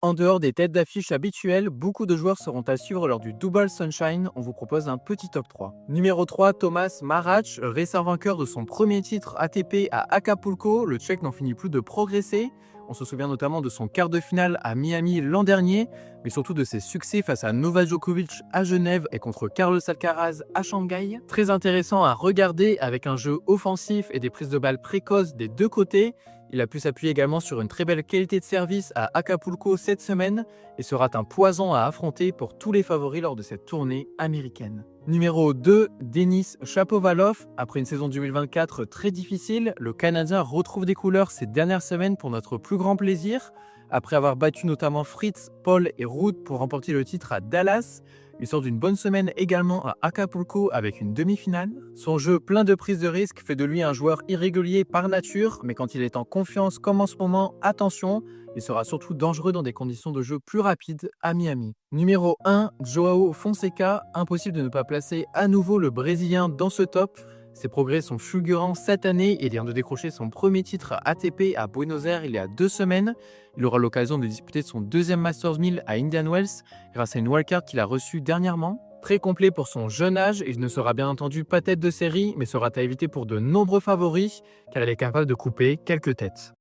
En dehors des têtes d'affiche habituelles, beaucoup de joueurs seront à suivre lors du Double Sunshine. On vous propose un petit top 3. Numéro 3, Thomas Marach, récent vainqueur de son premier titre ATP à Acapulco. Le Tchèque n'en finit plus de progresser. On se souvient notamment de son quart de finale à Miami l'an dernier, mais surtout de ses succès face à Novak Djokovic à Genève et contre Carlos Alcaraz à Shanghai. Très intéressant à regarder avec un jeu offensif et des prises de balles précoces des deux côtés. Il a pu s'appuyer également sur une très belle qualité de service à Acapulco cette semaine et sera un poison à affronter pour tous les favoris lors de cette tournée américaine. Numéro 2, Denis Shapovalov. Après une saison 2024 très difficile, le Canadien retrouve des couleurs ces dernières semaines pour notre plus grand plaisir. Après avoir battu notamment Fritz, Paul et Ruud pour remporter le titre à Dallas, il sort d'une bonne semaine également à Acapulco avec une demi-finale. Son jeu plein de prises de risques fait de lui un joueur irrégulier par nature, mais quand il est en confiance comme en ce moment, attention, il sera surtout dangereux dans des conditions de jeu plus rapides à Miami. Numéro 1, Joao Fonseca. Impossible de ne pas placer à nouveau le Brésilien dans ce top. Ses progrès sont fulgurants cette année et il vient de décrocher son premier titre ATP à Buenos Aires il y a 2 semaines. Il aura l'occasion de disputer son deuxième Masters 1000 à Indian Wells grâce à une wildcard qu'il a reçue dernièrement. Très complet pour son jeune âge, il ne sera bien entendu pas tête de série, mais sera à éviter pour de nombreux favoris, car il est capable de couper quelques têtes.